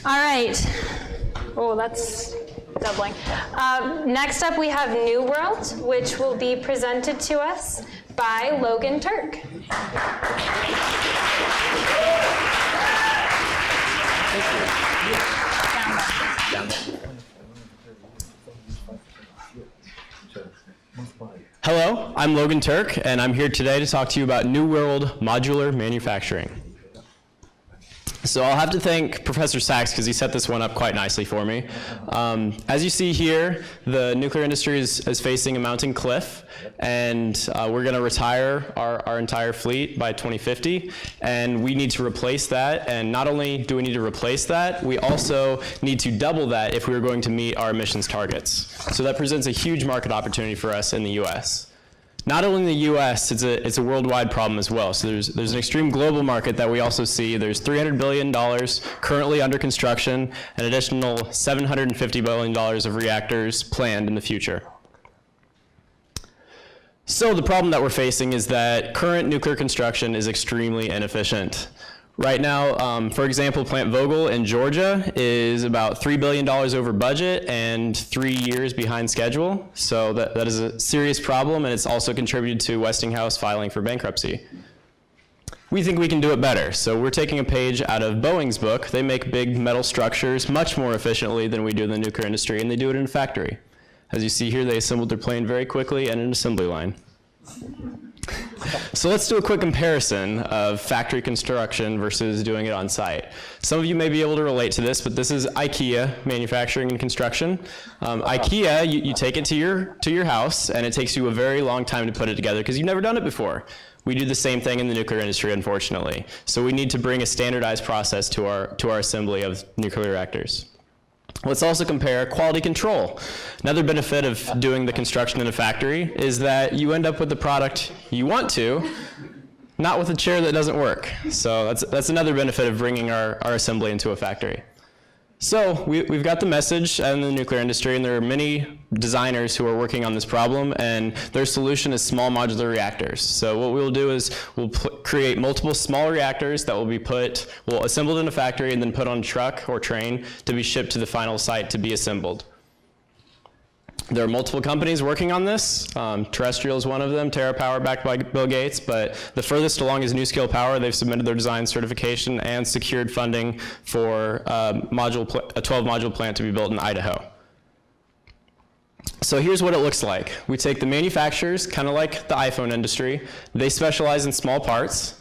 All right. Oh, that's doubling. Next up, we have NuWorld, which will be presented to us by Logan Turk. Hello, I'm Logan Turk, and I'm here today to talk to you about NuWorld Modular Manufacturing. So I'll have to thank Professor Sachs because he set this one up quite nicely for me. As you see here, the nuclear industry is facing a mounting cliff, and we're going to retire our entire fleet by 2050, and we need to replace that. And not only do we need to replace that, we also need to double that if we are going to meet our emissions targets. So that presents a huge market opportunity for us in the US. Not only in the US, it's a worldwide problem as well. So there's an extreme global market that we also see. There's $300 billion currently under construction, an additional $750 billion of reactors planned in the future. So the problem that we're facing is that current nuclear construction is extremely inefficient. Right now, for example, Plant Vogtle in Georgia is about $3 billion over budget and 3 years behind schedule. So that is a serious problem, and it's also contributed to Westinghouse filing for bankruptcy. We think we can do it better. So we're taking a page out of Boeing's book. They make big metal structures much more efficiently than we do in the nuclear industry, and they do it in a factory. As you see here, they assembled their plane very quickly and in an assembly line. So let's do a quick comparison of factory construction versus doing it on site. Some of you may be able to relate to this, but this is IKEA manufacturing and construction. IKEA, you take it to your house, and it takes you a very long time to put it together because you've never done it before. We do the same thing in the nuclear industry, unfortunately. So we need to bring a standardized process to our assembly of nuclear reactors. Let's also compare quality control. Another benefit of doing the construction in a factory is that you end up with the product you want to, not with a chair that doesn't work. So that's another benefit of bringing our assembly into a factory. So we've got the message in the nuclear industry, and there are many designers who are working on this problem, and their solution is small modular reactors. So what we'll do is we'll create multiple small reactors that will be assembled in a factory and then put on a truck or train to be shipped to the final site to be assembled. There are multiple companies working on this. Terrestrial is one of them, TerraPower backed by Bill Gates, but the furthest along is NuScale Power. They've submitted their design certification and secured funding for a 12-module plant to be built in Idaho. So here's what it looks like. We take the manufacturers, kind of like the iPhone industry. They specialize in small parts.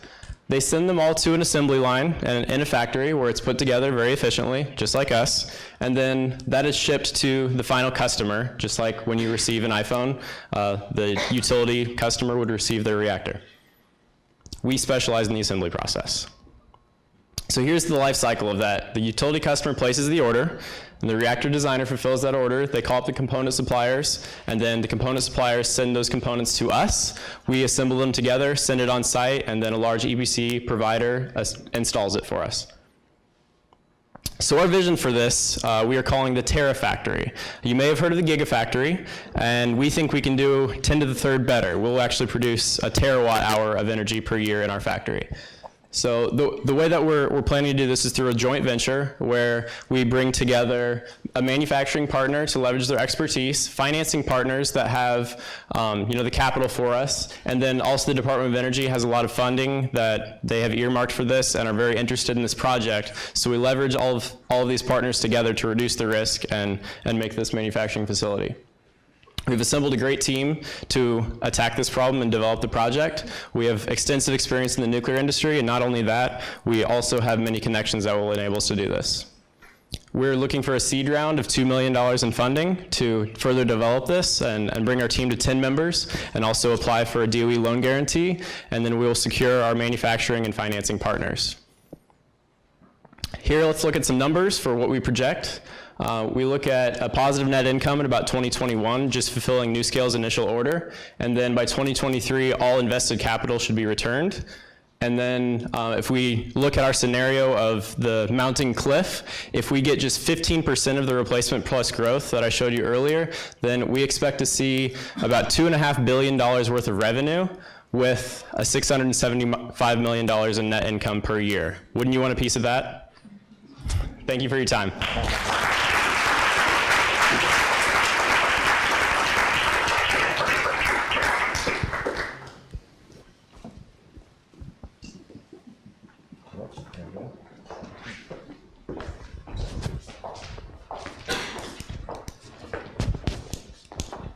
They send them all to an assembly line in a factory where it's put together very efficiently, just like us, and then that is shipped to the final customer, just like when you receive an iPhone, the utility customer would receive their reactor. We specialize in the assembly process. So here's the life cycle of that. The utility customer places the order, and the reactor designer fulfills that order. They call up the component suppliers, and then the component suppliers send those components to us. We assemble them together, send it on site, and then a large EPC provider installs it for us. So our vision for this, we are calling the Terafactory. You may have heard of the Gigafactory, and we think we can do 10 to the third better. We'll actually produce a terawatt hour of energy per year in our factory. So the way that we're planning to do this is through a joint venture where we bring together a manufacturing partner to leverage their expertise, financing partners that have the capital for us, and then also the Department of Energy has a lot of funding that they have earmarked for this and are very interested in this project. So we leverage all of these partners together to reduce the risk and make this manufacturing facility. We've assembled a great team to attack this problem and develop the project. We have extensive experience in the nuclear industry, and not only that, we also have many connections that will enable us to do this. We're looking for a seed round of $2 million in funding to further develop this and bring our team to 10 members, and also apply for a DOE loan guarantee, and then we will secure our manufacturing and financing partners. Here, let's look at some numbers for what we project. We look at a positive net income in about 2021, just fulfilling NuScale's initial order. And then by 2023, all invested capital should be returned. And then if we look at our scenario of the mounting cliff, if we get just 15% of the replacement plus growth that I showed you earlier, then we expect to see about $2.5 billion worth of revenue with a $675 million in net income per year. Wouldn't you want a piece of that? Thank you for your time.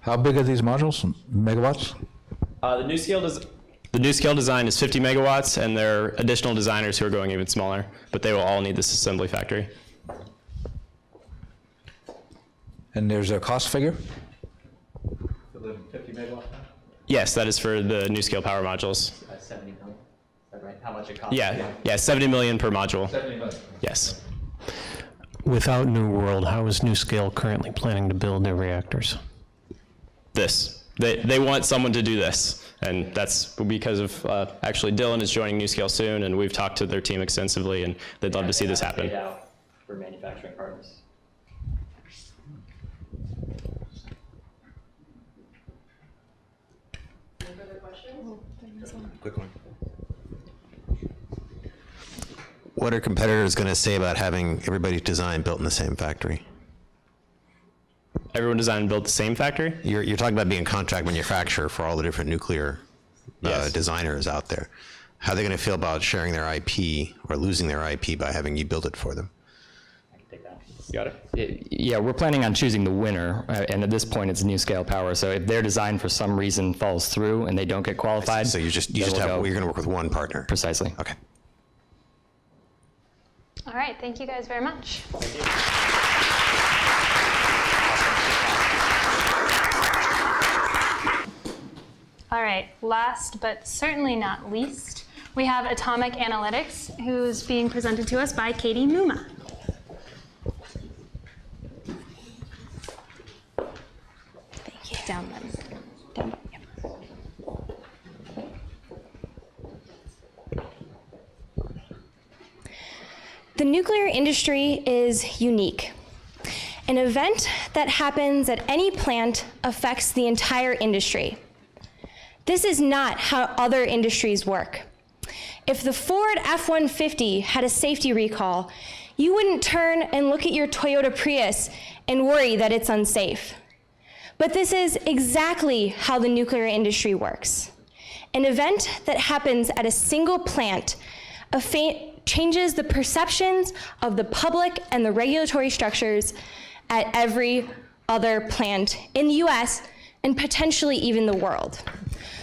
How big are these modules, megawatts? The new scale design is 50 megawatts, and there are additional designers who are going even smaller, but they will all need this assembly factory. And there's a cost figure? For the 50 megawatt? Yes, that is for the new scale power modules. 70 million, is that right? How much it costs? Yeah, 70 million per module. 70 million. Yes. Without NuWorld, how is NuScale currently planning to build their reactors? This. They want someone to do this, and that's because of actually Dylan is joining NuScale soon, and we've talked to their team extensively, and they'd love to see this happen. Paid out for manufacturing partners. Quick one. What are competitors going to say about having everybody's design built in the same factory? Everyone designed and built the same factory? You're talking about being a contract manufacturer for all the different nuclear Yes. designers out there. How are they going to feel about sharing their IP or losing their IP by having you build it for them? I can take that. You got it? Yeah, we're planning on choosing the winner, and at this point, it's NuScale Power. So if their design for some reason falls through and they don't get qualified, So you're going to work with one partner. precisely. Okay. All right, thank you guys very much. All right, last but certainly not least, we have Atomic Analytics, who's being presented to us by Katie Mummah. Thank you. Down then. Down. Yep. The nuclear industry is unique. An event that happens at any plant affects the entire industry. This is not how other industries work. If the Ford F-150 had a safety recall, you wouldn't turn and look at your Toyota Prius and worry that it's unsafe. But this is exactly how the nuclear industry works. An event that happens at a single plant changes the perceptions of the public and the regulatory structures at every other plant in the US and potentially even the world.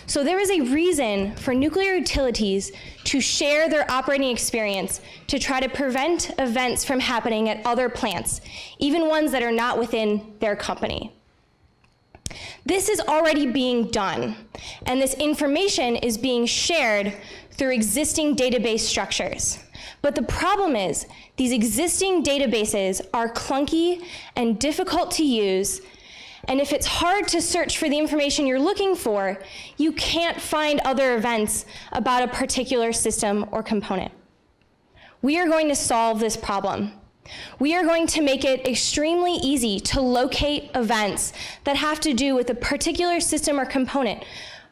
So there is a reason for nuclear utilities to share their operating experience to try to prevent events from happening at other plants, even ones that are not within their company. This is already being done, and this information is being shared through existing database structures. But the problem is, these existing databases are clunky and difficult to use, and if it's hard to search for the information you're looking for, you can't find other events about a particular system or component. We are going to solve this problem. We are going to make it extremely easy to locate events that have to do with a particular system or component,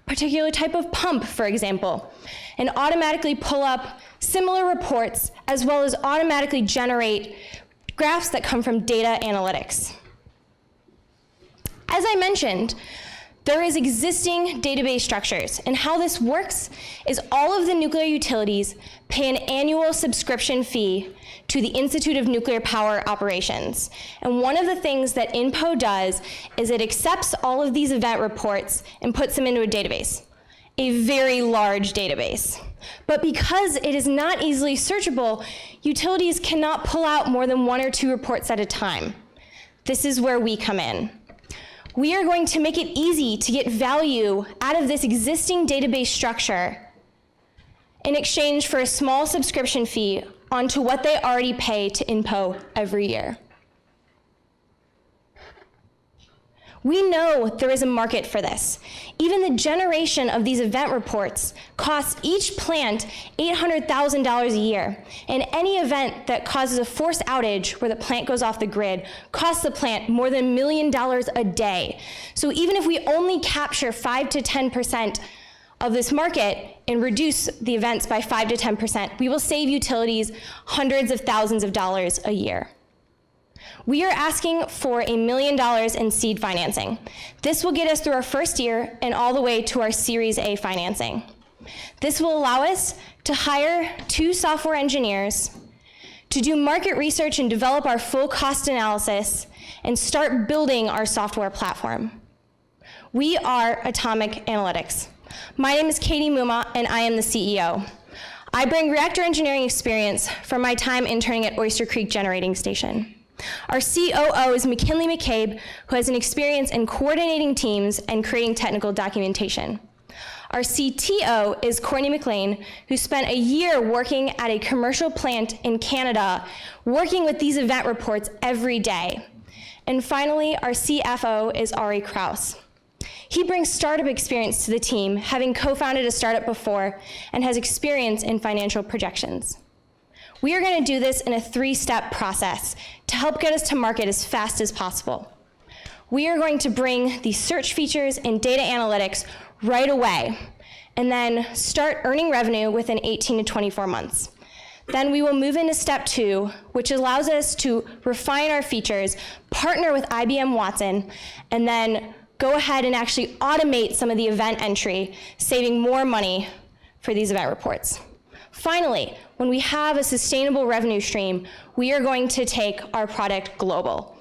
particular type of pump, for example, and automatically pull up similar reports, as well as automatically generate graphs that come from data analytics. As I mentioned, there is existing database structures, and how this works is all of the nuclear utilities pay an annual subscription fee to the Institute of Nuclear Power Operations. And one of the things that INPO does is it accepts all of these event reports and puts them into a database, a very large database. But because it is not easily searchable, utilities cannot pull out more than 1 or 2 reports at a time. This is where we come in. We are going to make it easy to get value out of this existing database structure in exchange for a small subscription fee onto what they already pay to INPO every year. We know there is a market for this. Even the generation of these event reports costs each plant $800,000 a year. And any event that causes a forced outage where the plant goes off the grid costs the plant more than $1 million a day. So even if we only capture 5 to 10% of this market and reduce the events by 5 to 10%, we will save utilities hundreds of thousands of dollars a year. We are asking for $1 million in seed financing. This will get us through our first year and all the way to our Series A financing. This will allow us to hire 2 software engineers, to do market research and develop our full cost analysis, and start building our software platform. We are Atomic Analytics. My name is Katie Mummah, and I am the CEO. I bring reactor engineering experience from my time interning at Oyster Creek Generating Station. Our COO is McKinley McCabe, who has an experience in coordinating teams and creating technical documentation. Our CTO is Courtney McLean, who spent a year working at a commercial plant in Canada, working with these event reports every day. And finally, our CFO is Ari Krause. He brings startup experience to the team, having co-founded a startup before, and has experience in financial projections. We are going to do this in a 3-step process to help get us to market as fast as possible. We are going to bring the search features and data analytics right away, and then start earning revenue within 18 to 24 months. Then we will move into step 2, which allows us to refine our features, partner with IBM Watson, and then go ahead and actually automate some of the event entry, saving more money for these event reports. Finally, when we have a sustainable revenue stream, we are going to take our product global.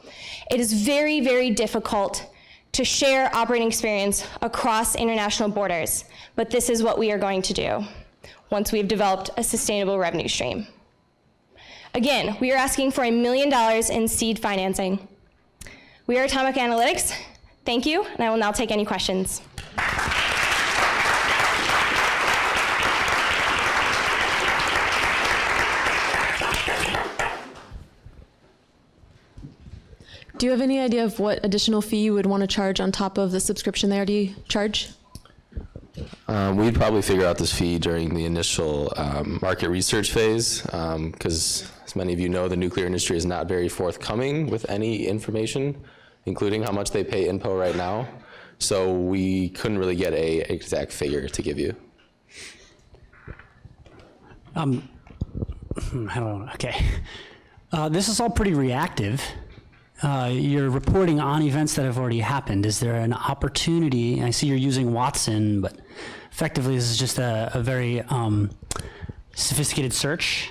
It is very, very difficult to share operating experience across international borders, but this is what we are going to do once we've developed a sustainable revenue stream. Again, we are asking for $1 million in seed financing. We are Atomic Analytics. Thank you, and I will now take any questions. Do you have any idea of what additional fee you would want to charge on top of the subscription they already charge? We'd probably figure out this fee during the initial market research phase, because as many of you know, the nuclear industry is not very forthcoming with any information, including how much they pay INPO right now. So we couldn't really get an exact figure to give you. I don't know, okay. This is all pretty reactive. You're reporting on events that have already happened. Is there an opportunity? I see you're using Watson, but effectively this is just a very sophisticated search,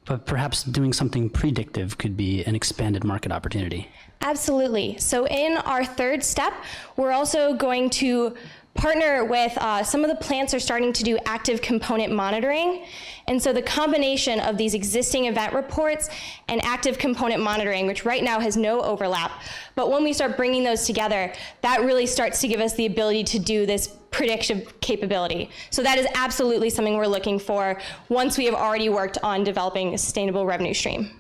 but perhaps doing something predictive could be an expanded market opportunity. Absolutely. So in our 3rd step, we're also going to partner with some of the plants are starting to do active component monitoring. And so the combination of these existing event reports and active component monitoring, which right now has no overlap, but when we start bringing those together, that really starts to give us the ability to do this predictive capability. So that is absolutely something we're looking for once we have already worked on developing a sustainable revenue stream.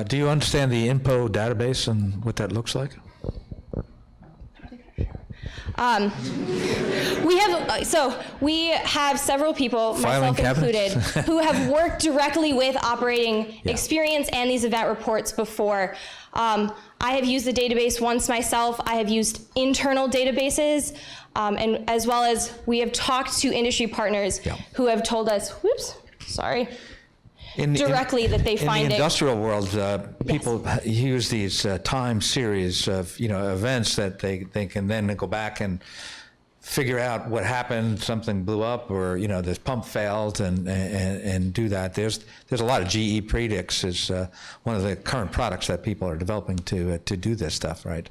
Do you understand the INPO database and what that looks like? We have several people, myself included, who have worked directly with operating experience and these event reports before. I have used the database once myself. I have used internal databases, and as well as we have talked to industry partners who have told us, directly that they find it. In the industrial world, people use these time series of events that they can then go back and figure out what happened. Something blew up, or this pump failed, and do that. There's a lot of GE Predix is one of the current products that people are developing to do this stuff, right?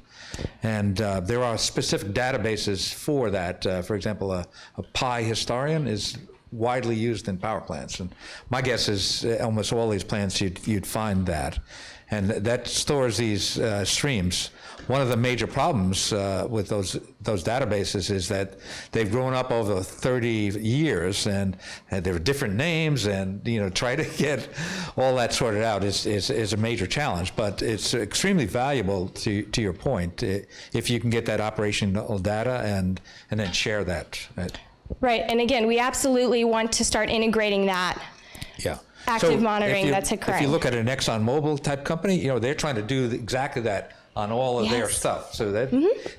And there are specific databases for that. For example, a Pi historian is widely used in power plants, and my guess is almost all these plants you'd find that, and that stores these streams. One of the major problems with those databases is that they've grown up over 30 years, and there are different names, and try to get all that sorted out is a major challenge. But it's extremely valuable to your point if you can get that operational data and then share that. Right, and again, we absolutely want to start integrating that. Yeah. Active monitoring, that's occurring. If you look at an ExxonMobil type company, they're trying to do exactly that on all of their Yes. stuff, so that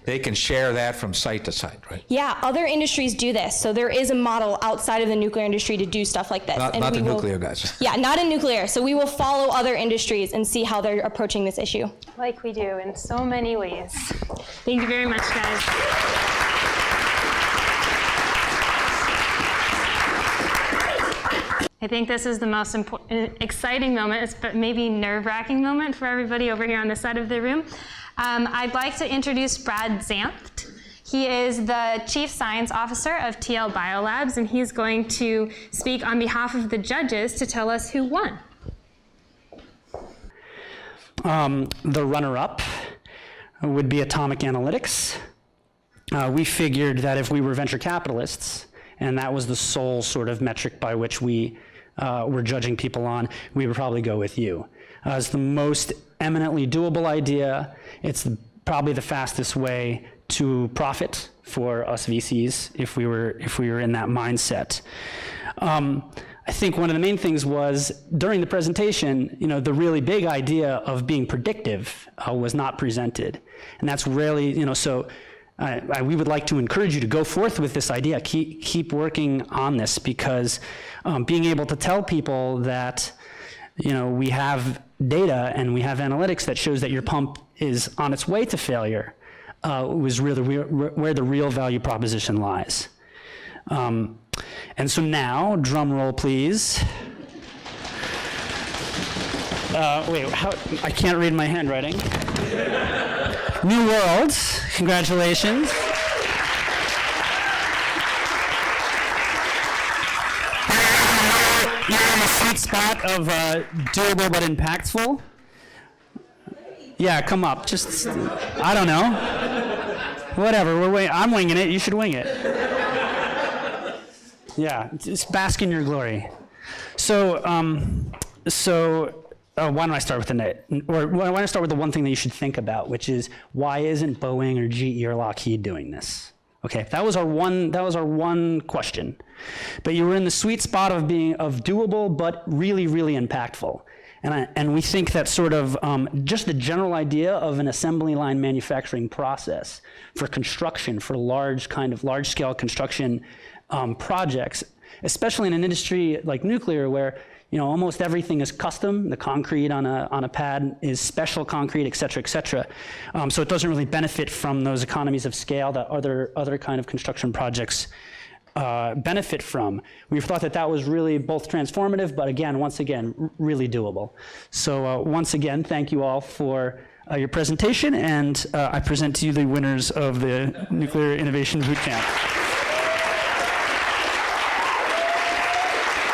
they can share that from site to site, right? Yeah, other industries do this. So there is a model outside of the nuclear industry to do stuff like this. Not And the we will- nuclear guys. Yeah, not in nuclear. So we will follow other industries and see how they're approaching this issue. Like we do in so many ways. Thank you very much, guys. I think this is the most important, exciting moment, but maybe nerve-wracking moment for everybody over here on this side of the room. I'd like to introduce Brad Zampt. He is the Chief Science Officer of TL Biolabs, and he's going to speak on behalf of the judges to tell us who won. The runner-up would be atomic analytics. We figured that if we were venture capitalists, and that was the sole sort of metric by which we were judging people on, we would probably go with you. It's the most eminently doable idea. It's probably the fastest way to profit for us VCs if we were in that mindset. I think one of the main things was during the presentation, the really big idea of being predictive was not presented, and that's rarely, so. We would like to encourage you to go forth with this idea. Keep working on this, because being able to tell people that we have data and we have analytics that shows that your pump is on its way to failure was really where the real value proposition lies. And so now, drum roll please. Wait, I can't read my handwriting. NuWorld, congratulations. You're in the sweet spot of doable but impactful. Yeah, come up. Just, I don't know. Whatever, I'm winging it, you should wing it. Yeah, just bask in your glory. So, why don't I start with why don't I start with the one thing that you should think about, which is why isn't Boeing or GE or Lockheed doing this? Okay, that was our one question. But you were in the sweet spot of being doable but really, really impactful. And we think that sort of just the general idea of an assembly line manufacturing process for construction, for large scale construction projects, especially in an industry like nuclear where almost everything is custom. The concrete on a pad is special concrete, et cetera, et cetera. So it doesn't really benefit from those economies of scale that other kind of construction projects benefit from. We thought that was really both transformative, but once again, really doable. So once again, thank you all for your presentation, and I present to you the winners of the Nuclear Innovation Bootcamp.